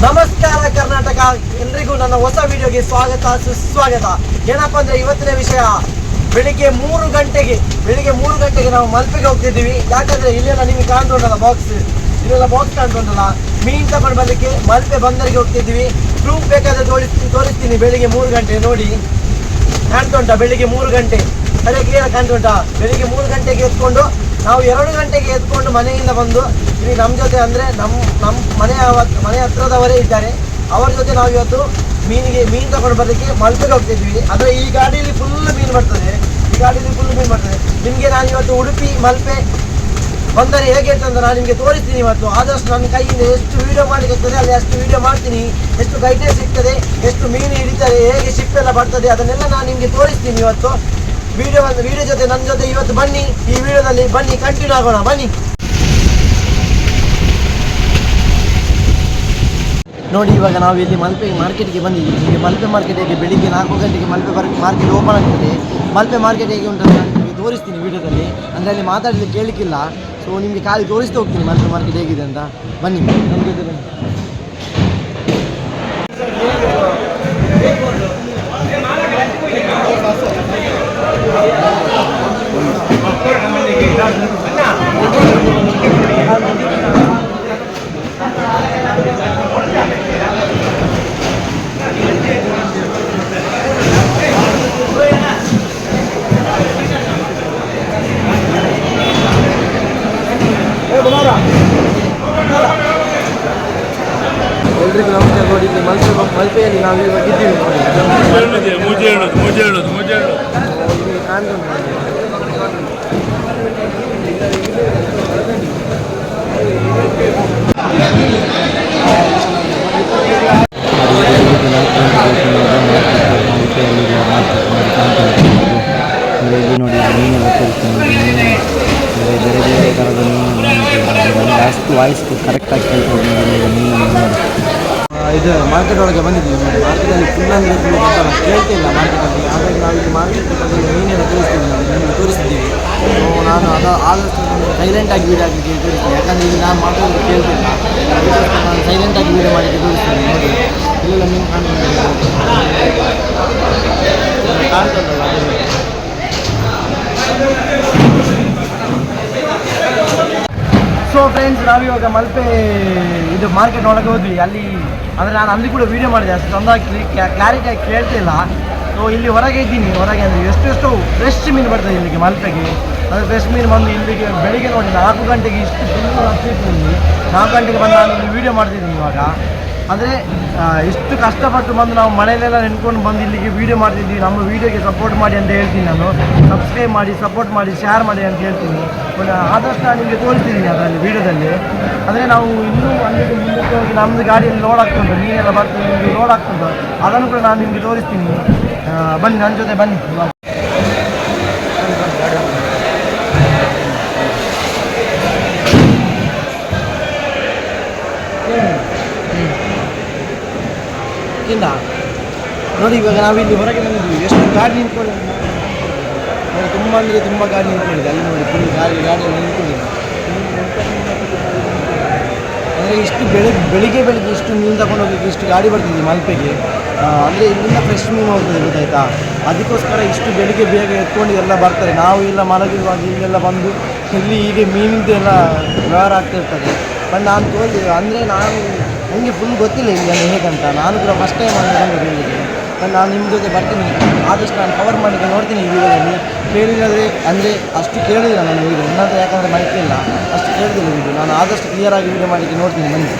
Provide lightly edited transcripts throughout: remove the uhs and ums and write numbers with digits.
ನಮಸ್ಕಾರ ಕರ್ನಾಟಕ, ಎಲ್ರಿಗೂ ನನ್ನ ಹೊಸ ವಿಡಿಯೋಗೆ ಸ್ವಾಗತ ಸುಸ್ವಾಗತ. ಏನಪ್ಪ ಅಂದರೆ ಇವತ್ತಿನ ವಿಷಯ ಬೆಳಿಗ್ಗೆ 3 ಗಂಟೆಗೆ ನಾವು ಮಲ್ಪೆಗೆ ಹೋಗ್ತಿದ್ದೀವಿ. ಯಾಕಂದರೆ ಇಲ್ಲೆಲ್ಲ ನಿಮಗೆ ಕಾಣ್ತುಂಟಲ್ಲ ಬಾಕ್ಸ್ ಕಾಣ್ತುಂಟಲ್ಲ, ಮೀನು ತಗೊಂಡು ಬರಲಿಕ್ಕೆ ಮಲ್ಪೆ ಬಂದರಿಗೆ ಹೋಗ್ತಿದ್ದೀವಿ. ಪ್ರೂಫ್ ಬೇಕಾದರೆ ತೋರಿಸ್ತೀನಿ. ಬೆಳಿಗ್ಗೆ 3 ಗಂಟೆ ನೋಡಿ, ಕಾಣ್ತುಂಟ ಬೆಳಿಗ್ಗೆ 3 ಗಂಟೆ ಸರಿಯಾಗಿ ಕ್ಲಿಯರ್ ಕಾಣ್ತುಂಟ. ಬೆಳಿಗ್ಗೆ 3 ಗಂಟೆಗೆ ಎತ್ಕೊಂಡು ನಾವು 2 ಗಂಟೆಗೆ ಎತ್ಕೊಂಡು ಮನೆಯಿಂದ ಬಂದು ಇಲ್ಲಿ ನಮ್ಮ ಜೊತೆ ಅಂದರೆ ನಮ್ಮ ಮನೆ ಹತ್ರದವರೇ ಇದ್ದಾರೆ. ಅವರ ಜೊತೆ ನಾವು ಇವತ್ತು ಮೀನು ತಗೊಂಡು ಬರಲಿಕ್ಕೆ ಮಲ್ಪೆಗೆ ಹೋಗ್ತಿದ್ವಿ. ಅಂದರೆ ಈ ಗಾಡಿಯಲ್ಲಿ ಫುಲ್ ಮೀನು ಬರ್ತದೆ. ನಿಮಗೆ ನಾನು ಇವತ್ತು ಉಡುಪಿ ಮಲ್ಪೆ ಬಂದರೆ ಹೇಗೆ ಇರ್ತದೆ ನಾನು ನಿಮಗೆ ತೋರಿಸ್ತೀನಿ. ಇವತ್ತು ಆದಷ್ಟು ನನ್ನ ಕೈಯಿಂದ ಎಷ್ಟು ವೀಡಿಯೋ ಮಾಡಲಿಕ್ಕೆ ಇರ್ತದೆ ಅಲ್ಲಿ ಅಷ್ಟು ವೀಡಿಯೋ ಮಾಡ್ತೀನಿ. ಎಷ್ಟು ಗೈಡೆನ್ಸ್ ಸಿಗ್ತದೆ, ಎಷ್ಟು ಮೀನು ಹಿಡಿತಾರೆ, ಹೇಗೆ ಶಿಪ್ ಎಲ್ಲ ಬರ್ತದೆ, ಅದನ್ನೆಲ್ಲ ನಾನು ನಿಮಗೆ ತೋರಿಸ್ತೀನಿ ಇವತ್ತು. ವಿಡಿಯೋ ಜೊತೆ ನನ್ನ ಜೊತೆ ಇವತ್ತು ಬನ್ನಿ. ಈ ವಿಡಿಯೋದಲ್ಲಿ ಬನ್ನಿ, ಕಂಟಿನ್ಯೂ ಆಗೋಣ ಬನ್ನಿ. ನೋಡಿ, ಇವಾಗ ನಾವು ಇಲ್ಲಿ ಮಲ್ಪೆ ಮಾರ್ಕೆಟ್ಗೆ ಬಂದಿದ್ದೀವಿ. ಈಗ ಮಲ್ಪೆ ಮಾರ್ಕೆಟ್ ಹೇಗೆ ಬೆಳಿಗ್ಗೆ 4 ಗಂಟೆಗೆ ಮಲ್ಪೆ ಮಾರ್ಕೆಟ್ ಓಪನ್ ಆಗ್ತದೆ. ಮಲ್ಪೆ ಮಾರ್ಕೆಟ್ ಹೇಗೆ ಉಂಟು ನಾನು ನಿಮಗೆ ತೋರಿಸ್ತೀನಿ ವಿಡಿಯೋದಲ್ಲಿ. ಅಂದರೆ ಅಲ್ಲಿ ಮಾತಾಡಲಿಕ್ಕೆ ಕೇಳಲಿಕ್ಕಿಲ್ಲ. ಸೊ ನಿಮಗೆ ಖಾಲಿ ತೋರಿಸ್ತಾ ಹೋಗ್ತೀನಿ ಮಲ್ಪೆ ಮಾರ್ಕೆಟ್ ಹೇಗಿದೆ ಅಂತ. ಬನ್ನಿ ನಮ್ಮ ಜೊತೆ ಬನ್ನಿ. ಎಲ್ರಿಗೂ ನಮಸ್ಕಾರ. ನೋಡಿ, ಇಲ್ಲಿ ಮಲ್ಪೆಯಲ್ಲಿ ನಾವು ಇವಾಗ ಇದ್ದೀವಿ. ಇಲ್ಲಿ ನೋಡಿ ಮೀನೆಲ್ಲ ತೋರಿಸ್ತೀನಿ. ಬೇರೆ ಬೇರೆ ಥರದ ಮೀನು ಜಾಸ್ತಿ ವಾಯ್ಸ್ ಕರೆಕ್ಟಾಗಿ ಕೇಳ್ಕೊಂಡು ಮೀನು ಇದು ಮಾರ್ಕೆಟ್ ಒಳಗೆ ಬಂದಿದ್ದೀವಿ. ಮಾರ್ಕೆಟಲ್ಲಿ ಫುಲ್ ಅಂದರೆ ಕೇಳ್ತಿಲ್ಲ ಮಾರ್ಕೆಟಲ್ಲಿ. ಹಾಗಾಗಿ ನಾವು ಇಲ್ಲಿ ಮಾರ್ಕೆಟಲ್ಲಿ ಮೀನೆಲ್ಲ ತೋರಿಸ್ತಿದ್ದೀವಿ. ನಾನು ಆದಷ್ಟು ಸೈಲೆಂಟಾಗಿ ವೀಡಿಯೋ ಆಗಲಿಕ್ಕೆ ತೋರಿಸ್ತೀನಿ. ಯಾಕಂದರೆ ಇಲ್ಲಿ ನಾನು ಮಾತಾಡೋದು ಕೇಳ್ತಿಲ್ಲ. ನಾನು ಸೈಲೆಂಟಾಗಿ ವೀಡಿಯೋ ಮಾಡಲಿಕ್ಕೆ ತೋರಿಸ್ತೀನಿ. ನೋಡಿ, ಇಲ್ಲೆಲ್ಲ ಮೀನು ಕಾಣ್ತದಲ್ಲ. ಸೊ ಫ್ರೆಂಡ್ಸ್, ನಾವಿವಾಗ ಮಲ್ಪೆ ಇದು ಮಾರ್ಕೆಟ್ ಒಳಗೆ ಹೋದ್ವಿ. ಅಲ್ಲಿ ಅಂದರೆ ನಾನು ಅಲ್ಲಿ ಕೂಡ ವೀಡಿಯೋ ಮಾಡಿದೆ, ಅಷ್ಟು ಚಂದಾಗಿ ಕ್ಲಾರಿಟಿಯಾಗಿ ಕೇಳ್ತಿಲ್ಲ. ಸೊ ಇಲ್ಲಿ ಹೊರಗೆ ಇದ್ದೀನಿ. ಹೊರಗೆ ಅಂದರೆ ಎಷ್ಟೆಷ್ಟು ಫ್ರೆಶ್ ಮೀನು ಬರ್ತದೆ ಇಲ್ಲಿಗೆ ಮಲ್ಪೆಗೆ. ಅಂದರೆ ಫ್ರೆಶ್ ಮೀನು ಬಂದು ಇಲ್ಲಿಗೆ ಬೆಳಿಗ್ಗೆ ನೋಡಿ 4 ಗಂಟೆಗೆ ಇಷ್ಟು ಫುಲ್ ಹತ್ತಿರ್ತೀನಿ. 4 ಗಂಟೆಗೆ ಬಂದು ನಾನು ಇಲ್ಲಿ ವೀಡಿಯೋ ಮಾಡ್ತಿದ್ದೀನಿ ಇವಾಗ. ಅಂದರೆ ಇಷ್ಟು ಕಷ್ಟಪಟ್ಟು ಬಂದು ನಾವು ಮಳೆಯಲ್ಲೆಲ್ಲ ನೆನ್ಕೊಂಡು ಬಂದು ಇಲ್ಲಿಗೆ ವೀಡಿಯೋ ಮಾಡ್ತಿದ್ವಿ. ನಮ್ಮ ವೀಡಿಯೋಗೆ ಸಪೋರ್ಟ್ ಮಾಡಿ ಅಂತ ಹೇಳ್ತೀನಿ. ನಾನು ಸಬ್ಸ್ಕ್ರೈಬ್ ಮಾಡಿ, ಸಪೋರ್ಟ್ ಮಾಡಿ, ಶೇರ್ ಮಾಡಿ ಅಂತ ಹೇಳ್ತೀನಿ. ಆದಷ್ಟು ನಾನು ನಿಮಗೆ ತೋರಿಸ್ತಿದ್ದೀನಿ ಅದರಲ್ಲಿ ವೀಡಿಯೋದಲ್ಲಿ. ಅಂದರೆ ನಾವು ಇನ್ನೂ ಅಲ್ಲಿಗೆ ಮುಂದಕ್ಕೆ ಹೋಗಿ ನಮ್ಮದು ಗಾಡಿಯಲ್ಲಿ ಲೋಡ್ ಆಗ್ತುಂಟು, ಮೀನೆಲ್ಲ ಬರ್ತದೆ, ನಿಮಗೆ ಲೋಡ್ ಆಗ್ತುಂಟು. ಅದನ್ನು ಕೂಡ ನಾನು ನಿಮಗೆ ತೋರಿಸ್ತೀನಿ. ಬನ್ನಿ ನನ್ನ ಜೊತೆ ಬನ್ನಿ. ನೋಡಿ, ಇವಾಗ ನಾವು ಇಲ್ಲಿ ಹೊರಗೆ ಬಂದಿದ್ವಿ. ಎಷ್ಟು ಗಾಡಿ ನಿಂತ್ಕೊಂಡು ತುಂಬ ಅಂದರೆ ತುಂಬ ಗಾಡಿ ನಿಂತ್ಕೊಂಡಿದೆ. ಅಲ್ಲಿ ನೋಡಿ ಫುಲ್ ಗಾಡಿಯಲ್ಲಿ ನಿಂತ್ಕೊಂಡಿದೆ. ಅಂದರೆ ಇಷ್ಟು ಬೆಳಿಗ್ಗೆ ಇಷ್ಟು ಮೀನು ತಗೊಂಡು ಹೋಗಲಿಕ್ಕೆ ಇಷ್ಟು ಗಾಡಿ ಬರ್ತಿದ್ವಿ ಮಲ್ಪೆಗೆ. ಅಂದರೆ ಇಲ್ಲಿಂದ ಫ್ರೆಶ್ ಮೀನು ಹೋಗ್ತದೆ, ಗೊತ್ತಾಯ್ತಾ? ಅದಕ್ಕೋಸ್ಕರ ಇಷ್ಟು ಬೆಳಿಗ್ಗೆ ಬೇಗ ಎತ್ಕೊಂಡು ಎಲ್ಲ ಬರ್ತಾರೆ. ನಾವು ಇಲ್ಲ ಮಲಗಿರುವಾಗ ಇಲ್ಲೆಲ್ಲ ಬಂದು ಇಲ್ಲಿ ಹೀಗೆ ಮೀನಿಂದು ಎಲ್ಲ ವ್ಯವಹಾರ ಆಗ್ತಿರ್ತದೆ. ಬಟ್ ನಾನು ಅಂದರೆ ನನಗೆ ಫುಲ್ ಗೊತ್ತಿಲ್ಲ ಇಲ್ಲಿ ಅಂದರೆ ಹೇಗಂತ. ನಾನು ಕೂಡ ಫಸ್ಟ್ ಟೈಮ್ ಬಂದಿದ್ದೆ ಇಲ್ಲಿಗೆ. ಬಟ್ ನಾನು ನಿಮ್ಮ ಜೊತೆ ಬರ್ತೀನಿ. ಆದಷ್ಟು ನಾನು ಕವರ್ ಮಾಡಲಿಕ್ಕೆ ನೋಡ್ತೀನಿ ಈ ವಿಡಿಯೋದಲ್ಲಿ. ಕೇಳಿಲ್ಲದ್ರೆ ಅಂದರೆ ಅಷ್ಟು ಕೇಳಿಲ್ಲ ನಾನು ವೀಡಿಯೋ ಇನ್ನಂತ, ಯಾಕಂದರೆ ಮೈಕ್ ಇಲ್ಲ, ಅಷ್ಟು ಕೇಳಿದಿಲ್ಲ ವೀಡಿಯೋ. ನಾನು ಆದಷ್ಟು ಕ್ಲಿಯರಾಗಿ ವೀಡಿಯೋ ಮಾಡಲಿಕ್ಕೆ ನೋಡ್ತೀನಿ. ಬನ್ನಿ.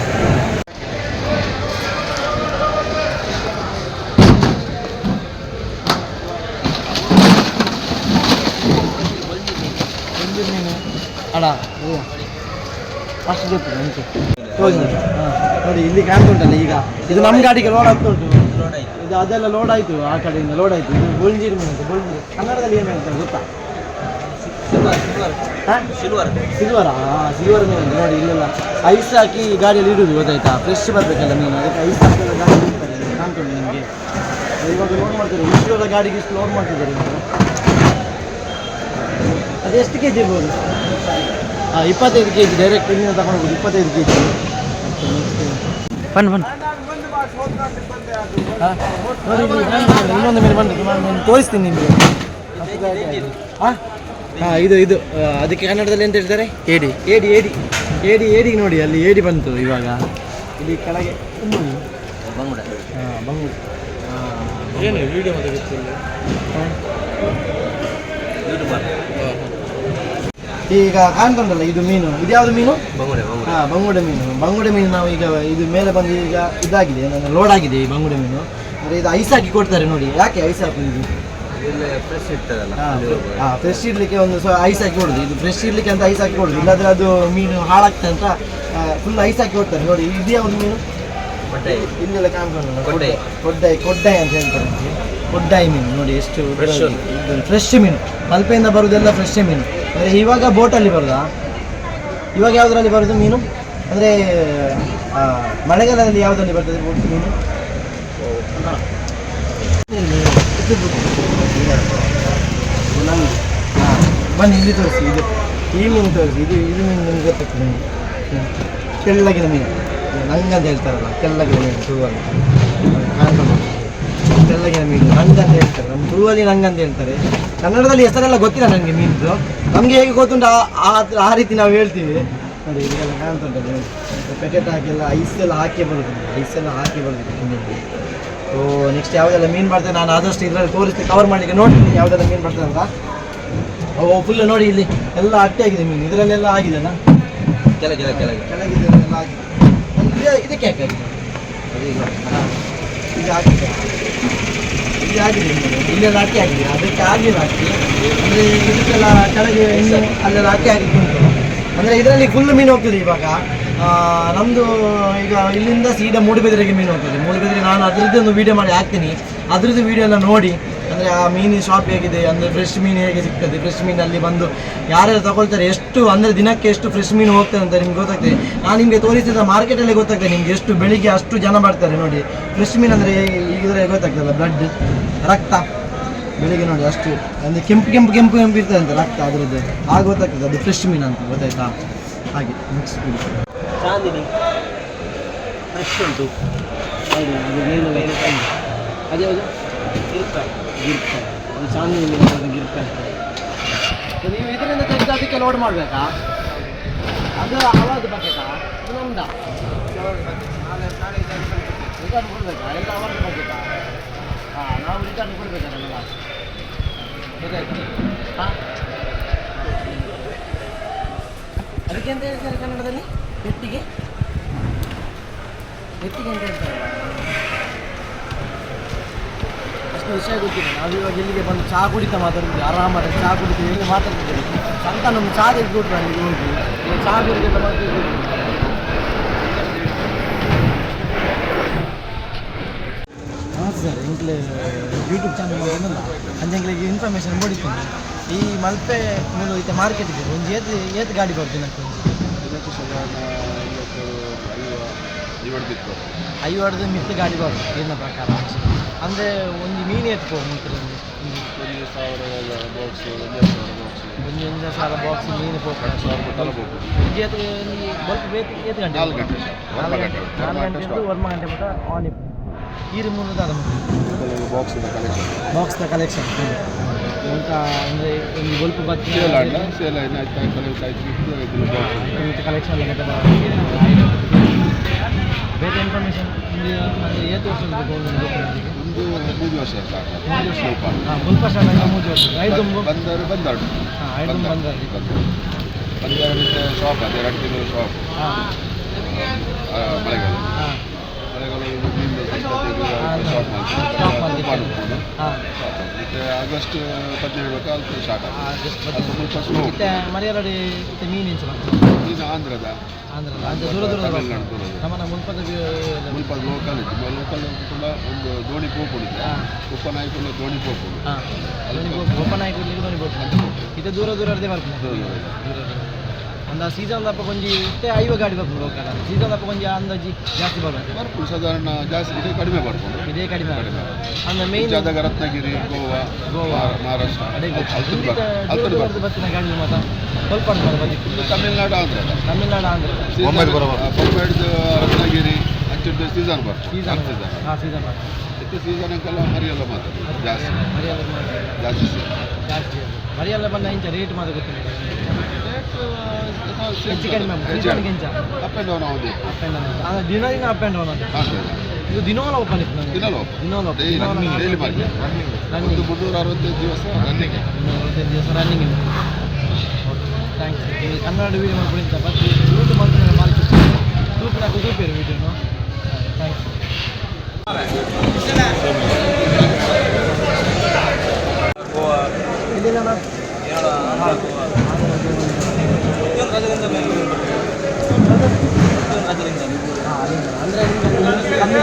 ಅಡ ಅಷ್ಟು ಗೊತ್ತಿಲ್ಲ ನನಗೆ. ನೋಡಿ, ಇಲ್ಲಿ ಕಾಣ್ತುಂಟಲ್ಲ. ಈಗ ಇದು ನಮ್ಮ ಗಾಡಿಗೆ ಲೋಡ್ ಆಗ್ತುಂಟು. ಇದು ಅದೆಲ್ಲ ಲೋಡ್ ಆಯಿತು, ಆ ಕಡೆಯಿಂದ ಲೋಡ್ ಆಯಿತು. ಇದು ಬುಳ್ಜೀರು ಮೀನು ಅಂತ. ಬುಳ್ಜೀರು ಕನ್ನಡದಲ್ಲಿ ಏನು ಹೇಳ್ತಾರೆ ಗೊತ್ತಾ? ಸಿಲ್ವರಾ? ಸಿಲ್ವರ್ ಮೀನು. ನೋಡಿ, ಇಲ್ಲೆಲ್ಲ ಐಸ್ ಹಾಕಿ ಗಾಡಿಯಲ್ಲಿ ಇಡುವುದು, ಗೊತ್ತಾಯ್ತಾ? ಫ್ರೆಶ್ ಬರಬೇಕಲ್ಲ ಮೀನು, ಅದಕ್ಕೆ ಐಸ್ ಹಾಕಿ ಗಾಡಿ ಇಡ್ತಾರೆ. ಕಾಣ್ತುಂಟು ನಿಮಗೆ. ಇವಾಗ ಲೋಡ್ ಮಾಡ್ತಾರೆ. ಇಷ್ಟೆಲ್ಲ ಗಾಡಿಗೆ ಇಷ್ಟು ಲೋಡ್ ಮಾಡ್ತಿದ್ದಾರೆ. ಅದು ಎಷ್ಟು ಕೆ ಜಿ ಇರ್ಬೋದು? 25 kg ಡೈರೆಕ್ಟ್ ಇಲ್ಲಿಂದ ತಗೊಂಡು ಹೋಗೋದು 25 kg. ಬನ್ನಿ ಹಾ? ನೋಡಿ ಇಲ್ಲಿ ಇನ್ನೊಂದು ಮೀನು ಬಂದು ನಾನು ತೋರಿಸ್ತೀನಿ ನಿಮಗೆ. ಹಾಂ ಇದು ಅದಕ್ಕೆ ಕನ್ನಡದಲ್ಲಿ ಎಂತ ಹೇಳ್ತಾರೆ? ಏಡಿ ಏಡಿ ಏಡಿ ಏಡಿ ಏಡಿ ನೋಡಿ ಅಲ್ಲಿ ಏಡಿ ಬಂತು ಇವಾಗ. ಇಲ್ಲಿ ಕೆಳಗೆ ಬಂಗುಡ. ಹಾಂ ಬಂಗುಡ. ಏನು ವಿಡಿಯೋ ಮತ್ತೆ ಈಗ ಕಾಣ್ತುಂಟಲ್ಲ ಇದು ಮೀನು, ಇದು ಯಾವುದು ಮೀನು? ಹಾಂ ಬಂಗುಡೆ ಮೀನು. ಬಂಗುಡೆ ಮೀನು ನಾವು ಈಗ ಇದು ಮೇಲೆ ಬಂದು ಈಗ ಇದಾಗಿದೆ, ನನ್ನ ಲೋಡ್ ಆಗಿದೆ ಈ ಬಂಗುಡೆ ಮೀನು. ಅಂದರೆ ಇದು ಐಸ್ ಹಾಕಿ ಕೊಡ್ತಾರೆ ನೋಡಿ. ಯಾಕೆ ಐಸ್ ಹಾಕೋದು? ಫ್ರೆಶ್ ಇರ್ತದಲ್ಲ. ಹಾಂ ಫ್ರೆಶ್ ಇಡ್ಲಿಕ್ಕೆ ಒಂದು ಐಸ್ ಹಾಕಿ ಕೊಡೋದು. ಇದು ಫ್ರೆಶ್ ಇಡ್ಲಿಕ್ಕೆ ಅಂತ ಐಸ್ ಹಾಕಿ ಕೊಡೋದು, ಇಲ್ಲಾಂದ್ರೆ ಅದು ಮೀನು ಹಾಳಾಗ್ತದೆ ಅಂತ ಫುಲ್ ಐಸ್ ಹಾಕಿ ಕೊಡ್ತಾರೆ ನೋಡಿ. ಇದು ಯಾವುದು ಮೀನು? ಇಲ್ಲೆಲ್ಲ ಕಾಣ್ಕೊಂಡು ಕೊಡ್ಡಾಯಿ ಅಂತ ಹೇಳ್ತಾರೆ. ಕೊಡ್ಡಾಯಿ ಮೀನು ನೋಡಿ ಎಷ್ಟು ಫ್ರೆಶ್ ಮೀನು. ಮಲ್ಪೆಯಿಂದ ಬರೋದೆಲ್ಲ ಫ್ರೆಶ್ ಮೀನು. ಅಂದರೆ ಇವಾಗ ಬೋಟಲ್ಲಿ ಬರೋದಾ? ಇವಾಗ ಯಾವುದರಲ್ಲಿ ಬರೋದು ಮೀನು? ಅಂದರೆ ಮಳೆಗಾಲದಲ್ಲಿ ಯಾವುದರಲ್ಲಿ ಬರ್ತದೆ ಮೀನು? ಬನ್ನಿ ಇಲ್ಲಿ ತೋರಿಸಿ. ಇದು ಈ ಮೀನು ತೋರಿಸಿ. ಇದು ಮೀನು ನಿಮ್ಗೆ ಗೊತ್ತಾಗ್ತದೆ ನಿಮಗೆ. ಕೆಳಗಿನ ಮೀನು ನಂಗಂತ ಹೇಳ್ತಾರಲ್ಲ, ಕೆಳಗಿನ ಮೀನು ತುಳುವಲ್ಲಿ ಕಾಣ್ಕೊಂಡು. ಕೆಳಗಿನ ಮೀನು ನಂಗಂತ ಹೇಳ್ತಾರೆ, ನಮ್ಮ ತುಳುವಲ್ಲಿ ನಂಗಂತ ಹೇಳ್ತಾರೆ. ಕನ್ನಡದಲ್ಲಿ ಹೆಸರೆಲ್ಲ ಗೊತ್ತಿಲ್ಲ ನನಗೆ ಮೀನುದು. ನಮಗೆ ಹೇಗೆ ಗೊತ್ತುಂಟು ಆ ರೀತಿ ನಾವು ಹೇಳ್ತೀವಿ ನೋಡಿ. ಇದೆಲ್ಲ ಕಾಣ್ತುಂಟು ಪ್ಯಾಕೆಟ್ ಹಾಕಿಲ್ಲ, ಐಸೆಲ್ಲ ಹಾಕಿ ಬರೋದು, ಐಸೆಲ್ಲ ಹಾಕಿ ಬರೋದು ಮೀನಿಗೆ. ಸೊ ನೆಕ್ಸ್ಟ್ ಯಾವುದೆಲ್ಲ ಮೀನು ಬರ್ತದೆ ನಾನು ಆದಷ್ಟು ಇದರಲ್ಲಿ ತೋರಿಸ್ತೀನಿ, ಕವರ್ ಮಾಡಲಿಕ್ಕೆ ನೋಡ್ತೀನಿ ಯಾವುದೆಲ್ಲ ಮೀನು ಬರ್ತದೆ ಅಂತ. ಫುಲ್ ನೋಡಿ ಇಲ್ಲಿ ಎಲ್ಲ ಅಟ್ಟೆ ಆಗಿದೆ ಮೀನು. ಇದರಲ್ಲೆಲ್ಲ ಆಗಿದೆಲ್ಲ ಕೆಳಗಿದೆಲ್ಲ ಆಗಿದೆ. ಇದಕ್ಕೆ ಯಾಕೆ ಆಗಿದೆ? ಇದು ಆಗಿದೆ, ಇದು ಆಗಿದೆ ಇಲ್ಲೆಲ್ಲ ಅಕ್ಕಿ ಆಗಿದೆ, ಅದಕ್ಕೆ ಆಗಿಲ್ಲ ಅಕ್ಕಿ. ಅಂದರೆ ಇದಕ್ಕೆಲ್ಲ ಕೆಳಗೆ ಇನ್ನು ಅಲ್ಲೆಲ್ಲ ಅಕ್ಕಿ ಆಗಿದ್ದು ಉಂಟು. ಅಂದರೆ ಇದರಲ್ಲಿ ಫುಲ್ ಮೀನು ಹೋಗ್ತದೆ ಇವಾಗ. ನಮ್ಮದು ಈಗ ಇಲ್ಲಿಂದ ಸೀದಾ ಮೂಡುಬಿದಿರೆಗೆ ಮೀನು ಹೋಗ್ತದೆ. ಮೂಡುಬಿದಿರೆ ನಾನು ಅದರದ್ದು ಒಂದು ವೀಡಿಯೋ ಮಾಡಿ ಹಾಕ್ತೀನಿ, ಅದರದ್ದು ವೀಡಿಯೋ ಎಲ್ಲ ನೋಡಿ. ಅಂದರೆ ಆ ಮೀನಿನ ಶಾಪ್ ಹೇಗಿದೆ, ಅಂದರೆ ಫ್ರೆಶ್ ಮೀನು ಹೇಗೆ ಸಿಗ್ತದೆ, ಫ್ರೆಶ್ ಮೀನಲ್ಲಿ ಬಂದು ಯಾರ್ಯಾರು ತಗೊಳ್ತಾರೆ, ಎಷ್ಟು ಅಂದರೆ ದಿನಕ್ಕೆ ಎಷ್ಟು ಫ್ರೆಶ್ ಮೀನು ಹೋಗ್ತದೆ ಅಂತ ನಿಮ್ಗೆ ಗೊತ್ತಾಗ್ತದೆ. ನಾನು ನಿಮಗೆ ತೋರಿಸಿದ ಮಾರ್ಕೆಟಲ್ಲಿ ಗೊತ್ತಾಗ್ತದೆ ನಿಮಗೆ ಎಷ್ಟು ಬೆಳಿಗ್ಗೆ ಅಷ್ಟು ಜನ ಬರ್ತಾರೆ ನೋಡಿ. ಫ್ರೆಶ್ ಮೀನು ಅಂದರೆ ಈಗಿದ್ರೆ ಗೊತ್ತಾಗ್ತದಲ್ಲ, ಬ್ಲಡ್ ರಕ್ತ ಬೆಳಿಗ್ಗೆ ನೋಡಿ ಅಷ್ಟು ಅಂದರೆ ಕೆಂಪು ಇರ್ತದೆ ಅಂತ ರಕ್ತ ಅದರದ್ದು, ಆಗ ಗೊತ್ತಾಗ್ತದೆ ಅದು ಫ್ರೆಶ್ ಮೀನು ಅಂತ, ಗೊತ್ತಾಯ್ತಾ? ಹಾಗೆ ನೆಕ್ಸ್ಟ್ ಚಾಂದಿನಿ ಫ್ರೆಶ್ ಉಂಟು. ಹೌದು ಅದು ಮೀನು ಅದೇ ಯಾವುದು? ಗಿರ್ಕಾಯಿ ಅದು ಚಾಂದಿನಿ ಮೀನು ಗಿರ್ಕಾಯಿ. ನೀವು ಇದರಿಂದ ತೆಗೆದು ಅದಕ್ಕೆ ಲೋಡ್ ಮಾಡಬೇಕಾ? ಅದು ಅವರದ್ದು ಬಕೆಟಾ? ಅದು ನಮ್ದಾ? ರಿಟರ್ನ್ ಕೊಡಬೇಕಾ? ಎಲ್ಲ ಅವರದ್ದು ಬಕೆಟಾ? ಹಾಂ ನಾವು ರಿಟರ್ನ್ ಕೊಡಬೇಕಾಗಲ್ಲ. ಗೊತ್ತಾಯ್ತು? ಹಾಂ ಅದಕ್ಕೆ ಅಂತ ಹೇಳ್ತಾರೆ ಕನ್ನಡದಲ್ಲಿ ಪೆಟ್ಟಿಗೆ ಅಂತ ಹೇಳ್ತಾರೆ. ಅಷ್ಟು ವಿಷಯ ಗೊತ್ತಿಲ್ಲ. ನಾವು ಇವಾಗ ಇಲ್ಲಿಗೆ ಬಂದು ಚಹಾ ಕುಡಿತಾ ಮಾತಾಡ್ತಿದ್ವಿ, ಆರಾಮಾಗಿ ಚಹಾ ಕುಡಿತೀವಿ, ಹೇಗೆ ಮಾತಾಡ್ತಿದ್ದೀವಿ ಅಂತ. ನಮ್ಮ ಚಹಾ ತೆಗೆದುಕೊಟ್ರು ಅಲ್ಲಿಗೆ ಹೋಗಿ ಚಹಾ ಕುಡಿದೆಲ್ಲ ಮಾಡ್ತಿದ್ವಿ. ಸರ್ ಎಂಕ್ಲೆ ಯೂಟ್ಯೂಬ್ ಚಾನಲ್ ಏನಲ್ಲ ಅಂಜಂಗ್ಲಿಗೆ ಇನ್ಫಾರ್ಮೇಷನ್ ಕೊಡಿಸ್ತೀನಿ. ಈ ಮಲ್ಪೆ ಮೂಲ ಇತ್ತೆ ಮಾರ್ಕೆಟಿಗೆ ಒಂದು ಏತ್ ಗಾಡಿ ಬರ್ತೀನಿ ಅಂತ ಐವರ್ದು ಮಿತ್ತು ಗಾಡಿ ಬರ್ತದೆ ಏನ ಪ್ರಕಾರ. ಅಂದರೆ ಒಂದು ಮೀನು ಎತ್ಕೋ ಮುಂಚೆ 1,000 ಬಾಕ್ಸ್ ಮೀನು ಹೋಗ್ತಾರೆ. ಏತ್ ಗಂಟೆ 4 ಗಂಟೆ ವರ್ಮ ಗಂಟೆ ಬಿಟ್ಟು ಆನ್ ಇಪ್ಪು ಈ ಮೂರು ಬಾಕ್ಸ್ದ ಕಲೆಕ್ಷನ್ ಅಂತ. ಅಂದರೆ ಒಂದು ಬಲ್ಪ್ ಬಚ್ಚಿ ಕಲೆಕ್ಷನ್ ಬೇರೆ ಇನ್ಫಾರ್ಮೇಷನ್ ಅಂದರೆ ಏತು ವರ್ಷ ಬೇಕು ಒಂದು 3 ವರ್ಷ ಹಾಂ ಬಲ್ಪ ಸ್ಟಾರ್ಟ್ ಆಗಿ 3 ವರ್ಷ ಐದು ಬಂದಾಡು ಹಾಂ ಐದು ಬಂದಾಡು ಶಾಪ್ ಅದೇ 2 ತಿಂಗಳು ಶಾಪ್. ಹಾಂ ಮಳೆಗಾಲ ಹಾಂ ಆಗಸ್ಟ್ 17 ಸ್ಟಾರ್ಟ್ ಮತ್ತೆ ಮರಿಯರಡಿ ಮೀನು ಇದು ಆಂಧ್ರದ ದೂರ ನಮ್ಮನ್ನ ಮುಲ್ಪದ ಲೋಕಲ್ ಇತ್ತು. ಲೋಕಲ್ ಕೂಡ ಒಂದು ದೋಣಿ ಪೋಕೊಂಡಿದೆ, ಉಪ್ಪನಾಯ್ಕೊಂಡು ದೋಣಿ ಪೋಕೊಂಡು ಉಪ್ಪನಾಯ್ಕೊಡ್ಲಿಕ್ಕೆ ದೋಣಿ ಬೋಟ್ ಇದು ದೂರ ಬರ್ತದೆ. ಒಂದು ಸೀಸನ್ ದಪ್ಪ ಕೊಂಚಿ ಇಷ್ಟೇ 5 ಗಾಡಿ ಬರ್ಬೋದು ಲೋಕಲ್. ಸೀಸನ್ ದಪ್ಪ ಕೊಂಚ ಅಂದಾಜಿ ಜಾಸ್ತಿ ಬರ್ಬೋದು, ಸಾಧಾರಣ ಜಾಸ್ತಿ ಇದೆ, ಕಡಿಮೆ ಬರ್ಬೋದು. ಇದೇ ಕಡಿಮೆ ಅಂದ್ರೆ ಮೇನ್ ರತ್ನಗಿರಿ, ಗೋವಾ, ಮಹಾರಾಷ್ಟ್ರ ಬರ್ತಿನ ಗಾಡಿ ಮಾತ್ರ ಸ್ವಲ್ಪ ತಮಿಳ್ನಾಡು ಆಂಧ್ರ ರತ್ನಗಿರಿ ನೆಕ್ಸ್ಟ್ ಸೀಸನ್ ಬರ್ತದೆ ಸೀಸನ್ ಸೀಸನ್ ಹಾಂ ಸೀಸನ್ ಬರ್ತದೆ ಇತ್ತು ಸೀಸನ್ಗೆಲ್ಲ ಮರಿಯೆಲ್ಲ ಮಾತಾಡಿ ಜಾಸ್ತಿ ಮರಿಯೆಲ್ಲ ಮಾತ್ರ ಜಾಸ್ತಿ ಜಾಸ್ತಿ ಮರಿಯೆಲ್ಲ ಬಂದ ಇಂಚ ರೇಟ್ ಮಾತ್ರ ಗೊತ್ತಿಲ್ಲ ಹೆಚ್ಚು ಕಡಿಮೆ ಇಂಚ ಅಪ್ ಆ್ಯಂಡ್ ಡೌನ್ ಆಗೋದು ಅಪ್ ಆ್ಯಂಡ್ ಡೌನ್ ಅಂದರೆ ದಿನ ಅಪ್ ಆ್ಯಂಡ್ ಡೌನ್ ಅಂತ ಆಗ್ತದೆ ಇದು ದಿನವಲ್ಲ ಓಪನ್ ಇತ್ತು ನನಗೆ ದಿನಾಲು ಡೈಲಿ ಮಾಡಿ ರನ್ನಿಂಗ್ 365 ದಿವಸ ರನ್ನಿಂಗ್ 365 ದಿವಸ ರನ್ನಿಂಗ್ ಇದೆ ಥ್ಯಾಂಕ್ಸ್ ನೀವು ಕನ್ನಡ ವೀಡಿಯೋ ಮಾಡ್ಬಿಡಿಂತ ಬಟ್ ಯೂಟ್ಯೂಬ್ ಮಾಡ್ಕೊಂಡು ಮಾಡ್ತೀವಿ ಸೂಪರ್ ವೀಡಿಯೋನು ಥ್ಯಾಂಕ್ಸ್ ಇಲ್ಲಿಂದ ಅಂದರೆ ಕಮ್ಮಿ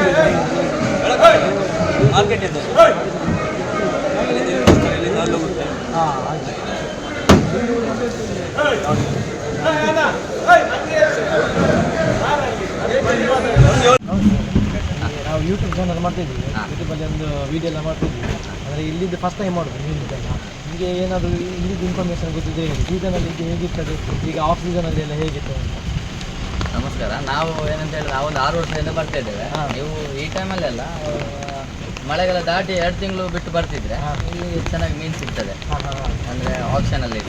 ಮಾರ್ಕೆಟ್ ಇದೆ ಹಾಂ ಆಯ್ತು ನಾವು ಯೂಟ್ಯೂಬ್ ಚಾನಲ್ ಮಾಡ್ತಿದ್ವಿ ಯೂಟ್ಯೂಬಲ್ಲಿ ಒಂದು ವೀಡಿಯೋ ಎಲ್ಲ ಮಾಡ್ತಿದ್ವಿ ಅಂದರೆ ಇಲ್ಲಿದ್ದು ಫಸ್ಟ್ ಟೈಮ್ ಮಾಡೋದು ಮೀನಿದ್ದೆಲ್ಲ ನಿಮಗೆ ಏನಾದರೂ ಇಲ್ಲಿದ್ದು ಇನ್ಫಾರ್ಮೇಷನ್ ಗೊತ್ತಿದ್ರೆ ಹೇಳಿ ಸೀಸನಲ್ಲಿ ಇದು ಹೇಗಿರ್ತದೆ ಈಗ ಆಫ್ ಸೀಸನಲ್ಲಿ ಎಲ್ಲ ಹೇಗಿತ್ತು ನಮಸ್ಕಾರ. ನಾವು ಏನಂತ ಹೇಳಿದ್ರೆ ನಾವು ಒಂದು 6 ವರ್ಷದಿಂದ ಬರ್ತಾ ಇದ್ದೇವೆ. ನೀವು ಈ ಟೈಮಲ್ಲೆಲ್ಲ ಮಳೆಗಾಲ ದಾಟಿ 2 ತಿಂಗಳು ಬಿಟ್ಟು ಬರ್ತಿದ್ರೆ ಇಲ್ಲಿ ಚೆನ್ನಾಗಿ ಮೀನು ಸಿಗ್ತದೆ. ಅಂದರೆ ಆಪ್ಷನಲ್ಲಿ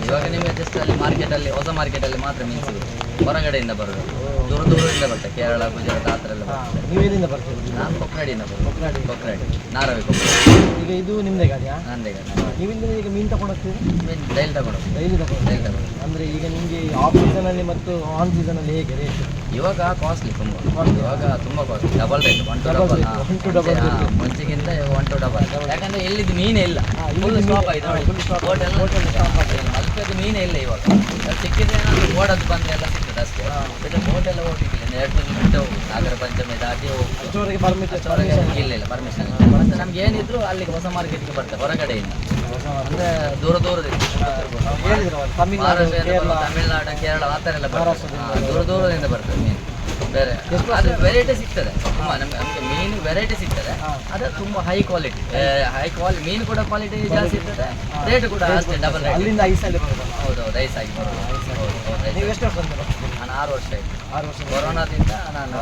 ಇವಾಗ ನಿಮಗೆ ಜಸ್ಟ್ ಅಲ್ಲಿ ಮಾರ್ಕೆಟಲ್ಲಿ ಹೊಸ ಮಾರ್ಕೆಟಲ್ಲಿ ಮಾತ್ರ ಮೀನು ಸಿಗುತ್ತೆ. ಹೊರಗಡೆಯಿಂದ ಬರೋದು ದೂರದಿಂದ ಬರ್ತದೆ. ಕೇರಳ, ಗುಜರಾತ್ ಆ ಥರ ಎಲ್ಲ ಬರ್ತದೆ. ನೀವು ಎಲ್ಲಿಂದ ಬರ್ತೀವಿ? ನಾನು ಕೊಕ್ರಾಡಿಯಿಂದ ಬರೋದು. ಕೊಕ್ರಾಡಿ ನಾರವಿ ಕೊಕ್ರಾಡಿ. ಈಗ ಇದು ನಿಮ್ಮದೇ ಗಾಡಿಯಾ? ನನ್ನದೇ ಗಾಡಿ. ನೀವಿಂದ ಈಗ ಮೀನು ತಗೊಂಡು ಹೋಗ್ತೀವಿ? ಮೀನು ಡೈಲಿ ತಗೊಂಡು ಡೈಲಿ ತಗೊಂಡು ಅಂದರೆ ಈಗ ನಿಮಗೆ ಆಫ್ ಸೀಸನಲ್ಲಿ ಮತ್ತು ಆನ್ ಸೀಸನಲ್ಲಿ ಹೇಗೆ ರೇಟ್? ಇವಾಗ ಕಾಸ್ಟ್ಲಿ ತುಂಬ. ಇವಾಗ ತುಂಬ costly, double rate, 1 to double. ಮುಂಚೆಗಿಂತ 1 to ಡಬಲ್. ಯಾಕಂದ್ರೆ ಇಲ್ಲಿದ್ದು ಮೀನೇ ಇಲ್ಲ. ಫುಲ್ ಸ್ಟಾಪ್ ಆಯ್ತು ನೋಡಿ. ಅಲ್ಪದ್ದು ಮೀನೇ ಇಲ್ಲ ಇವಾಗ. ಸಿಕ್ಕಿದ್ರೆ ಏನಾದರೂ ಓಡೋದು ಬಂದರೆ ಎಲ್ಲ ಸಿಗ್ತದೆ ಅಷ್ಟೇ. ಮತ್ತೆ ಬೋಟ್ ಎಲ್ಲ ಹೋಗ್ಲಿಕ್ಕಿಲ್ಲ. 2 ತಿಂಗಳು ಬಿಟ್ಟು ಹೋಗುದು. ನಾಗರ ಪಂಚಮಿ ದಾಟಿ ಹೋಗುದು. ಇಲ್ಲ ಪರ್ಮಿಷನ್ ಇಲ್ಲ. ಮತ್ತೆ ನಮ್ಗೆ ಏನಿದ್ರು ಅಲ್ಲಿಗೆ ಹೊಸ ಮಾರ್ಕೆಟ್ಗೆ ಬರ್ತದೆ ಹೊರಗಡೆಯಿಂದ. ಅಂದರೆ ದೂರದಿಂದ ತಮಿಳ್ನಾಡು, ಕೇರಳ ಆ ಥರ ಎಲ್ಲ ಬರ್ತದೆ. ದೂರದಿಂದ ಬರ್ತದೆ ಮೀನು. ಬೇರೆ ಅದು ವೆರೈಟಿ ಸಿಗ್ತದೆ ತುಂಬ. ನಮಗೆ ಮೀನು ವೆರೈಟಿ ಸಿಗ್ತದೆ. ಅದು ತುಂಬ ಹೈ ಕ್ವಾಲಿಟಿ ಮೀನು ಕೂಡ ಕ್ವಾಲಿಟಿ ಜಾಸ್ತಿ ಇರ್ತದೆ. ರೇಟ್ ಕೂಡ ಅಷ್ಟೇ ಡಬಲ್ ರೇಟ್. ಅಲ್ಲಿಂದ ಐಸಲ್ಲಿ ಬರೋದು? ಹೌದು ಐಸ್ ಆಗಿ ಬರೋದು. ನೀವು ಎಷ್ಟು ವರ್ಷ ಬಂದಿಲ್ಲ? ನಾನು 6 ವರ್ಷ ಆಯಿತು. 6 ವರ್ಷ. ಕೊರೋನಾದಿಂದ ನಾನು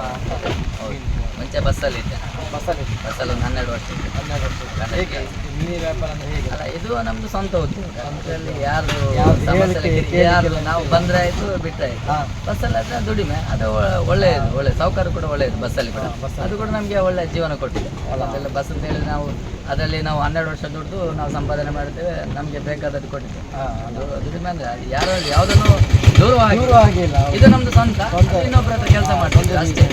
ಹೌದು ಮುಂಚೆ ಬಸ್ಸಲ್ಲಿ ಇದ್ದೆ. ಬಸ್ಸಲ್ಲಿ ಒಂದು 12 ವರ್ಷ ಇದ್ದೆ. 12 ವರ್ಷ. ಹೇಗೆ ಮೀನಿನ ವ್ಯಾಪಾರ ಅಂದರೆ ಹೇಗೆ? ಅಲ್ಲ, ಇದು ನಮ್ಮದು ಸ್ವಂತ ಉದ್ಯೋಗ. ಅದರಲ್ಲಿ ಯಾರು ನಾವು ಬಂದರೆ ಆಯಿತು ಬಿಟ್ಟರೆ ಆಯಿತು. ಬಸ್ಸಲ್ಲಿ ಆದರೆ ದುಡಿಮೆ ಅದು ಒಳ್ಳೆಯದು. ಸೌಕರ್ಯ ಕೂಡ ಒಳ್ಳೆಯದು ಬಸ್ಸಲ್ಲಿ ಕೂಡ. ಅದು ಕೂಡ ನಮಗೆ ಒಳ್ಳೆಯ ಜೀವನ ಕೊಟ್ಟಿದೆ. ಅದೆಲ್ಲ ಬಸ್ ಅಂತ ಹೇಳಿ ನಾವು ಅದರಲ್ಲಿ ನಾವು 12 ವರ್ಷ ದುಡ್ದು ನಾವು ಸಂಪಾದನೆ ಮಾಡ್ತೇವೆ. ನಮಗೆ ಬೇಕಾದದ್ದು ಕೊಟ್ಟಿದ್ದೇವೆ. ಅದು ದುಡಿಮೆ ಅಂದರೆ ಯಾವುದನ್ನು ದೂರವಾಗಿಲ್ಲ. ಇದು ನಮ್ಮದು ಸ್ವಂತ. ಇನ್ನೊಬ್ಬರ ಹತ್ರ ಕೆಲಸ ಮಾಡ್ತೀವಿ ಅಷ್ಟೇ.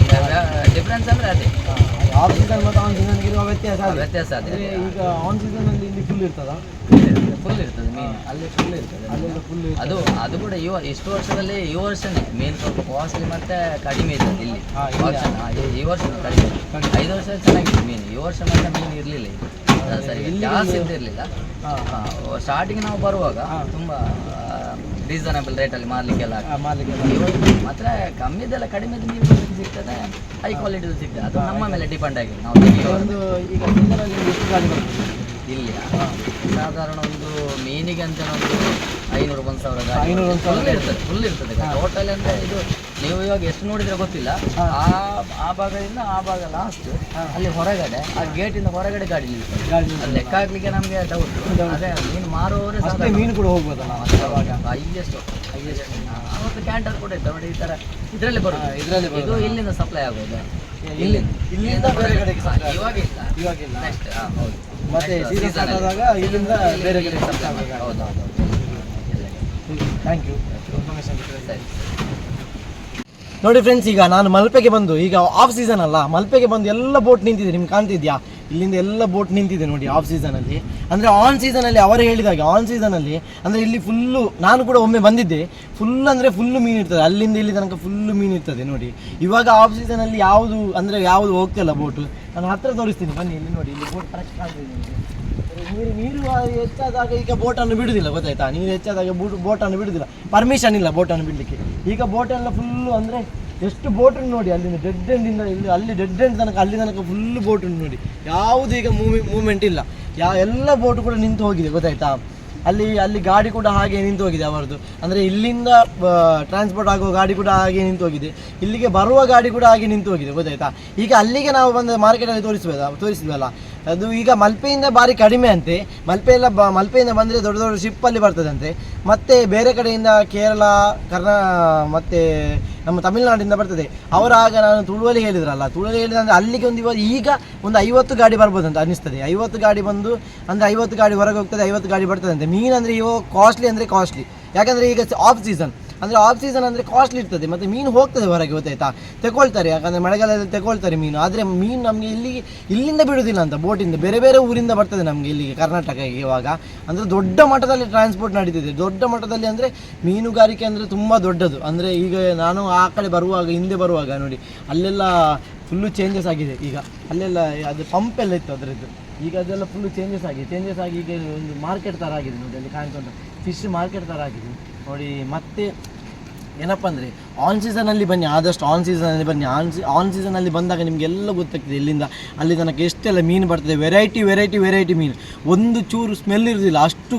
ಡಿಫ್ರೆನ್ಸ್ ಅಂದರೆ ಅದೇ. ಆಫ್ ಸೀಸನ್ ಮತ್ತು ಆನ್ ಸೀಸನ್ಗೆ ಇರುವ ವ್ಯತ್ಯಾಸ ಅದೇ. ಈಗ ಆನ್ ಸೀಸನಲ್ಲಿ ಇಲ್ಲಿ ಫುಲ್ ಇರ್ತದಾ? ಫುಲ್ ಇರ್ತದೆ ಮೀನು. ಅಲ್ಲಿ ಫುಲ್ ಇರ್ತದೆ. ಅಲ್ಲೆಲ್ಲ ಫುಲ್ ಅದು ಕೂಡ ಇಷ್ಟು ವರ್ಷದಲ್ಲಿ ಈ ವರ್ಷನೇ ಮೀನು ಸ್ವಲ್ಪ ಕಾಸ್ಟ್ಲಿ ಮತ್ತೆ ಕಡಿಮೆ ಇರ್ತದೆ ಇಲ್ಲಿ. ಈ ವರ್ಷ ಕಡಿಮೆ. 5 ವರ್ಷ ಚೆನ್ನಾಗಿತ್ತು ಮೀನು. ಈ ವರ್ಷ ಮತ್ತೆ ಮೀನು ಇರಲಿಲ್ಲ ಸರಿ, ಜಾಸ್ತಿ ಇರಲಿಲ್ಲ. ಸ್ಟಾರ್ಟಿಂಗ್ ನಾವು ಬರುವಾಗ ತುಂಬ ರೀಸನಬಲ್ ರೇಟಲ್ಲಿ ಮಾರಲಿಕ್ಕೆಲ್ಲ ಮಾತ್ರ ಕಮ್ಮಿದೆಲ್ಲ ಕಡಿಮೆದು ಮೀನು ಸಿಗ್ತದೆ, ಹೈ ಕ್ವಾಲಿಟಿದು ಸಿಗ್ತದೆ. ಅದು ನಮ್ಮ ಮೇಲೆ ಡಿಪೆಂಡ್ ಆಗಿದೆ. ನಾವು ಈಗ ಸೀಸನಲ್ಲಿ ಎಷ್ಟು ಗಾಡಿ ಬರ್ತದೆ ಇಲ್ಲಿ? ಸಾಧಾರಣ ಒಂದು ಮೀನಿಗೆ ಅಂತ ಒಂದು 500-1000 ಗಾಡಿ ಫುಲ್ ಇರ್ತದೆ. ಟೋಟಲ್ ಅಂದರೆ ಇದು ನೀವು ಇವಾಗ ಎಷ್ಟು ನೋಡಿದ್ರೆ ಗೊತ್ತಿಲ್ಲ. ಆ ಭಾಗದಿಂದ ಆ ಭಾಗ ಲಾಸ್ಟ್ ಅಲ್ಲಿ ಹೊರಗಡೆ ಆ ಗೇಟಿಂದ ಹೊರಗಡೆ ಗಾಡಿ ನಿಲ್ತದೆ. ಲೆಕ್ಕ ಹಾಕ್ಲಿಕ್ಕೆ ನಮಗೆ ಡೌಟ್. ಅದೇ ಮೀನು ಮಾರುವವರೇ ಮೀನು ಕೂಡ ಹೋಗ್ಬೋದಲ್ಲ ಹೈಯೆಸ್ಟ್ ಅವತ್ತು ಕ್ಯಾಂಟರ್ ಕೂಡ ಇತ್ತು ನೋಡಿ. ಈ ಥರ ಇದರಲ್ಲಿ ಬರುತ್ತೆ. ಇದು ಇಲ್ಲಿಂದ ಸಪ್ಲೈ ಆಗೋದು. ಇಲ್ಲಿಂದ ಬೇರೆ ಕಡೆಗೆ ಇವಾಗಿಲ್ಲ ನೆಕ್ಸ್ಟ್. ಹೌದು. ಮತ್ತೆ ಸೀಸನ್ ಆದಾಗ ಇಲ್ಲಿಂದ ಬೇರೆ ಕಡೆ ಸಪ್ಲೈ ಆಗೋದು. ಹೌದು. Thank you information. ಸರಿ ನೋಡಿ ಫ್ರೆಂಡ್ಸ್, ಈಗ ನಾನು ಮಲ್ಪೆಗೆ ಬಂದು, ಈಗ ಆಫ್ ಸೀಸನ್ ಅಲ್ಲ, ಮಲ್ಪೆಗೆ ಬಂದು ಎಲ್ಲ ಬೋಟ್ ನಿಂತಿದೆ. ನಿಮ್ಗೆ ಕಾಣ್ತಿದ್ಯಾ? ಇಲ್ಲಿಂದ ಎಲ್ಲ ಬೋಟ್ ನಿಂತಿದೆ ನೋಡಿ ಆಫ್ ಸೀಸನಲ್ಲಿ. ಅಂದರೆ ಆನ್ ಸೀಸನಲ್ಲಿ ಅವರು ಹೇಳಿದಾಗೆ ಆನ್ ಸೀಸನಲ್ಲಿ ಅಂದರೆ ಇಲ್ಲಿ ಫುಲ್ಲು, ನಾನು ಕೂಡ ಒಮ್ಮೆ ಬಂದಿದ್ದೆ, ಫುಲ್ ಅಂದರೆ ಫುಲ್ಲು ಮೀನು ಇರ್ತದೆ. ಅಲ್ಲಿಂದ ಇಲ್ಲಿ ತನಕ ಫುಲ್ಲು ಮೀನು ಇರ್ತದೆ ನೋಡಿ. ಇವಾಗ ಆಫ್ ಸೀಸನಲ್ಲಿ ಯಾವುದು ಹೋಗ್ತಿಲ್ಲ ಬೋಟು. ನಾನು ಹತ್ತಿರ ತೋರಿಸ್ತೀನಿ ಬನ್ನಿ. ಇಲ್ಲಿ ನೋಡಿ, ಇಲ್ಲಿ ಬೋಟ್ ಕರೆಕ್ಟ್ ಕಾಣ್ತಿದೆ ನಿಮಗೆ. ನೀರು ಹೆಚ್ಚಾದಾಗ ಈಗ ಬೋಟನ್ನು ಬಿಡುವುದಿಲ್ಲ, ಗೊತ್ತಾಯ್ತಾ? ನೀರು ಹೆಚ್ಚಾದಾಗ ಬೋಟನ್ನು ಬಿಡುವುದಿಲ್ಲ, ಪರ್ಮಿಷನ್ ಇಲ್ಲ ಬೋಟನ್ನು ಬಿಡಲಿಕ್ಕೆ. ಈಗ ಬೋಟೆಲ್ಲ ಫುಲ್ಲು ಅಂದರೆ ಎಷ್ಟು ಬೋಟ್ ಉಂಟು ನೋಡಿ. ಅಲ್ಲಿಂದ ಡೆಡ್ ಎಂಡಿಂದ ಅಲ್ಲಿ ಡೆಡ್ ಎಂಡ್ ತನಕ ಅಲ್ಲಿ ತನಕ ಫುಲ್ ಬೋಟ್ ಉಂಟು ನೋಡಿ. ಯಾವುದು ಈಗ ಮೂವ್ಮೆಂಟ್ ಇಲ್ಲ. ಎಲ್ಲ ಬೋಟ್ ಕೂಡ ನಿಂತು ಹೋಗಿದೆ, ಗೊತ್ತಾಯ್ತಾ? ಅಲ್ಲಿ ಗಾಡಿ ಕೂಡ ಹಾಗೆ ನಿಂತು ಹೋಗಿದೆ ಅವರದ್ದು. ಅಂದರೆ ಇಲ್ಲಿಂದ ಟ್ರಾನ್ಸ್ಪೋರ್ಟ್ ಆಗುವ ಗಾಡಿ ಕೂಡ ಹಾಗೆ ನಿಂತು ಹೋಗಿದೆ, ಇಲ್ಲಿಗೆ ಬರುವ ಗಾಡಿ ಕೂಡ ಹಾಗೆ ನಿಂತು ಹೋಗಿದೆ, ಗೊತ್ತಾಯ್ತಾ. ಈಗ ಅಲ್ಲಿಗೆ ನಾವು ಬಂದ ಮಾರ್ಕೆಟಲ್ಲಿ ತೋರಿಸಿದ್ವಲ್ಲ, ಅದು ಈಗ ಮಲ್ಪೆಯಿಂದ ಭಾರಿ ಕಡಿಮೆ ಅಂತೆ. ಮಲ್ಪೆಯಿಂದ ಬಂದರೆ ದೊಡ್ಡ ದೊಡ್ಡ ಶಿಪ್ಪಲ್ಲಿ ಬರ್ತದಂತೆ. ಮತ್ತು ಬೇರೆ ಕಡೆಯಿಂದ ಕೇರಳ, ಮತ್ತು ನಮ್ಮ ತಮಿಳುನಾಡಿಂದ ಬರ್ತದೆ. ಆಗ ನಾನು ತುಳುವಲ್ಲಿ ಹೇಳಿದ್ರಲ್ಲ, ಹೇಳಿದ್ರೆ ಅಲ್ಲಿಗೆ ಈಗ ಒಂದು 50 ಗಾಡಿ ಬರ್ಬೋದು ಅಂತ ಅನ್ನಿಸ್ತದೆ. 50 ಗಾಡಿ ಬಂದು ಅಂದರೆ 50 ಗಾಡಿ ಹೊರಗೆ ಹೋಗ್ತದೆ, 50 ಗಾಡಿ ಬರ್ತದೆ ಅಂತೆ. ಮೀನು ಅಂದರೆ ಇವಾಗ ಕಾಸ್ಟ್ಲಿ ಅಂದರೆ ಕಾಸ್ಟ್ಲಿ, ಯಾಕಂದರೆ ಈಗ ಆಫ್ ಸೀಸನ್ ಅಂದರೆ ಕಾಸ್ಟ್ಲಿ ಇರ್ತದೆ, ಮತ್ತು ಮೀನು ಹೋಗ್ತದೆ ಹೊರಗೆ, ಗೊತ್ತಾಯ್ತಾ. ತಗೊಳ್ತಾರೆ, ಯಾಕಂದರೆ ಮಳೆಗಾಲದಲ್ಲಿ ತಗೊಳ್ತಾರೆ ಮೀನು. ಆದರೆ ಮೀನು ನಮಗೆ ಇಲ್ಲಿಂದ ಬಿಡೋದಿಲ್ಲ ಅಂತ, ಬೋಟಿಂದ ಬೇರೆ ಬೇರೆ ಊರಿಂದ ಬರ್ತದೆ ನಮಗೆ ಇಲ್ಲಿಗೆ ಕರ್ನಾಟಕಕ್ಕೆ. ಇವಾಗ ಅಂದರೆ ದೊಡ್ಡ ಮಟ್ಟದಲ್ಲಿ ಟ್ರಾನ್ಸ್ಪೋರ್ಟ್ ನಡೀತಿದೆ, ದೊಡ್ಡ ಮಟ್ಟದಲ್ಲಿ. ಅಂದರೆ ಮೀನುಗಾರಿಕೆ ಅಂದರೆ ತುಂಬ ದೊಡ್ಡದು. ಅಂದರೆ ಈಗ ನಾನು ಆ ಕಡೆ ಹಿಂದೆ ಬರುವಾಗ ನೋಡಿ, ಅಲ್ಲೆಲ್ಲ ಫುಲ್ಲು ಚೇಂಜಸ್ ಆಗಿದೆ. ಈಗ ಅಲ್ಲೆಲ್ಲ ಅದು ಪಂಪ್ ಎಲ್ಲ ಇತ್ತು ಅದರದ್ದು, ಈಗ ಅದೆಲ್ಲ ಫುಲ್ಲು ಚೇಂಜಸ್ ಆಗಿ ಈಗ ಒಂದು ಮಾರ್ಕೆಟ್ ಥರ ಆಗಿದೆ ನೋಡಿ, ಅಲ್ಲಿ ಕಾಣ್ಕೊಂಡು ಫಿಶ್ ಮಾರ್ಕೆಟ್ ಥರ ಆಗಿದೆ ನೋಡಿ. ಮತ್ತು ಏನಪ್ಪ ಅಂದರೆ ಆನ್ ಸೀಸನಲ್ಲಿ ಬನ್ನಿ, ಆದಷ್ಟು ಆನ್ ಸೀಸನಲ್ಲಿ ಬನ್ನಿ. ಆನ್ ಸೀಸನಲ್ಲಿ ಬಂದಾಗ ನಿಮಗೆಲ್ಲ ಗೊತ್ತಾಗ್ತದೆ ಇಲ್ಲಿಂದ ಅಲ್ಲಿ ತನಕ ಎಷ್ಟೆಲ್ಲ ಮೀನು ಬರ್ತದೆ. ವೆರೈಟಿ ಮೀನು, ಒಂದು ಚೂರು ಸ್ಮೆಲ್ ಇರೋದಿಲ್ಲ, ಅಷ್ಟು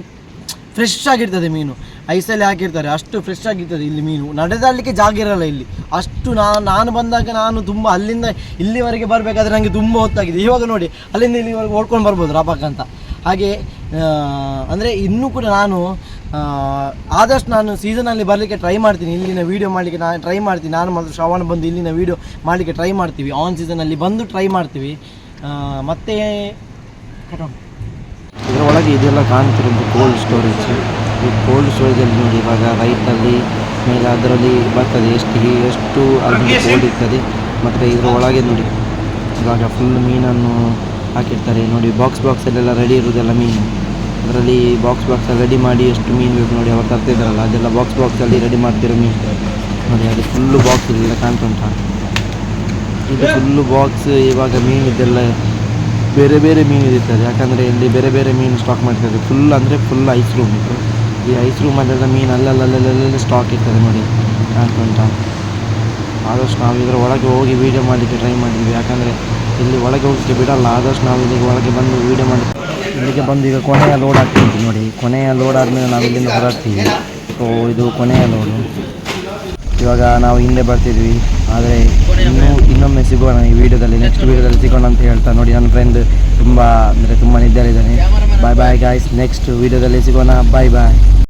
ಫ್ರೆಶ್ ಆಗಿರ್ತದೆ ಮೀನು. ಐಸಲ್ಲಿ ಹಾಕಿರ್ತಾರೆ, ಅಷ್ಟು ಫ್ರೆಶ್ ಆಗಿರ್ತದೆ ಇಲ್ಲಿ ಮೀನು. ನಡೆದಾಡಲಿಕ್ಕೆ ಜಾಗ ಇರಲ್ಲ ಇಲ್ಲಿ ಅಷ್ಟು. ನಾನು ಬಂದಾಗ ನಾನು ತುಂಬ ಅಲ್ಲಿಂದ ಇಲ್ಲಿವರೆಗೆ ಬರಬೇಕಾದ್ರೆ ನನಗೆ ತುಂಬ ಹೊತ್ತಾಗಿದೆ. ಇವಾಗ ನೋಡಿ ಅಲ್ಲಿಂದ ಇಲ್ಲಿವರೆಗೆ ಓಡ್ಕೊಂಡು ಬರ್ಬೋದು ರಪಕ್ ಅಂತ. ಹಾಗೆ ಅಂದರೆ ಇನ್ನೂ ಕೂಡ ನಾನು ಆದಷ್ಟು ನಾನು ಸೀಸನಲ್ಲಿ ಬರಲಿಕ್ಕೆ ಟ್ರೈ ಮಾಡ್ತೀನಿ, ಇಲ್ಲಿನ ವೀಡಿಯೋ ಮಾಡಲಿಕ್ಕೆ ನಾನು ಟ್ರೈ ಮಾಡ್ತೀನಿ. ನಾನು ಮತ್ತು ಶ್ರವಣ ಬಂದು ಇಲ್ಲಿನ ವೀಡಿಯೋ ಮಾಡಲಿಕ್ಕೆ ಟ್ರೈ ಮಾಡ್ತೀವಿ, ಆನ್ ಸೀಸನಲ್ಲಿ ಬಂದು ಟ್ರೈ ಮಾಡ್ತೀವಿ. ಮತ್ತು ಇದರ ಒಳಗೆ ಇದೆಲ್ಲ ಕಾಣ್ತಿರೋದು ಕೋಲ್ಡ್ ಸ್ಟೋರೇಜ್. ಈ ಕೋಲ್ಡ್ ಸ್ಟೋರೇಜಲ್ಲಿ ನೋಡಿ, ಇವಾಗ ರೈತಲ್ಲಿ ಮೇಲೆ ಅದರಲ್ಲಿ ಬರ್ತದೆ ಎಷ್ಟು ಅಲ್ಲಿ ಕೋಲ್ಡ್ ಇರ್ತದೆ. ಮತ್ತು ಇದರ ಒಳಗೆ ನೋಡಿ ಇವಾಗ ಫುಲ್ ಮೀನನ್ನು ಹಾಕಿರ್ತಾರೆ ನೋಡಿ. ಬಾಕ್ಸಲ್ಲೆಲ್ಲ ರೆಡಿ ಇರೋದೆಲ್ಲ ಮೀನು, ಅದರಲ್ಲಿ ಬಾಕ್ಸಲ್ಲಿ ರೆಡಿ ಮಾಡಿ ಎಷ್ಟು ಮೀನು ಬೇಕು ನೋಡಿ ಅವ್ರು ತರ್ತಿದ್ದಾರಲ್ಲ, ಅದೆಲ್ಲ ಬಾಕ್ಸಲ್ಲಿ ರೆಡಿ ಮಾಡ್ತಿರೋ ಮೀನು ನೋಡಿ. ಅದು ಫುಲ್ಲು ಬಾಕ್ಸ್ ಇಲ್ಲೆಲ್ಲ ಕಾಣ್ತುಂಟ, ಇದು ಫುಲ್ಲು ಬಾಕ್ಸ್. ಇವಾಗ ಮೀನಿದ್ದೆಲ್ಲ ಬೇರೆ ಬೇರೆ ಮೀನು ಇರ್ತದೆ, ಯಾಕಂದರೆ ಇಲ್ಲಿ ಬೇರೆ ಬೇರೆ ಮೀನು ಸ್ಟಾಕ್ ಮಾಡ್ತಾರೆ. ಫುಲ್ ಐಸ್ ರೂಮ್ ಇತ್ತು. ಈ ಐಸ್ ರೂಮಲ್ಲೆಲ್ಲ ಮೀನು ಅಲ್ಲಲ್ಲಲ್ಲೆಲ್ಲ ಸ್ಟಾಕ್ ಇರ್ತದೆ ನೋಡಿ, ಕಾಣ್ತುಂಟ. ಆದಷ್ಟು ನಾವು ಇದರ ಒಳಗೆ ಹೋಗಿ ವೀಡಿಯೋ ಮಾಡಲಿಕ್ಕೆ ಟ್ರೈ ಮಾಡಿದ್ವಿ, ಯಾಕಂದರೆ ಇಲ್ಲಿ ಒಳಗೆ ಹೋಗಲಿಕ್ಕೆ ಬಿಡಲ್ಲ. ಆದಷ್ಟು ನಾವು ಇಲ್ಲಿಗೆ ಒಳಗೆ ಬಂದು ವೀಡಿಯೋ ಮಾಡಿ ಇಲ್ಲಿಗೆ ಬಂದು ಈಗ ಕೊನೆಯ ಲೋಡ್ ಆಗ್ತಿದ್ವಿ ನೋಡಿ. ಕೊನೆಯ ಲೋಡ್ ಆದಮೇಲೆ ನಾವು ಇಲ್ಲಿಂದ ಹೊರಡ್ತೀವಿ. ಸೊ ಇದು ಕೊನೆಯ ಲೋಡು. ಇವಾಗ ನಾವು ಹಿಂದೆ ಬರ್ತಿದ್ವಿ, ಆದರೆ ಇನ್ನೊಮ್ಮೆ ಸಿಗೋಣ ಈ ವಿಡಿಯೋದಲ್ಲಿ, ನೆಕ್ಸ್ಟ್ ವೀಡಿಯೋದಲ್ಲಿ ಸಿಗೋಣ ಅಂತ ಹೇಳ್ತಾ ನೋಡಿ. ನನ್ನ ಫ್ರೆಂಡ್ ತುಂಬ ನಿದ್ದೆಯಲ್ಲಿದ್ದಾನೆ. ಬಾಯ್ ಗಾಯ್ಸ್, ನೆಕ್ಸ್ಟ್ ವೀಡಿಯೋದಲ್ಲಿ ಸಿಗೋಣ. ಬಾಯ್.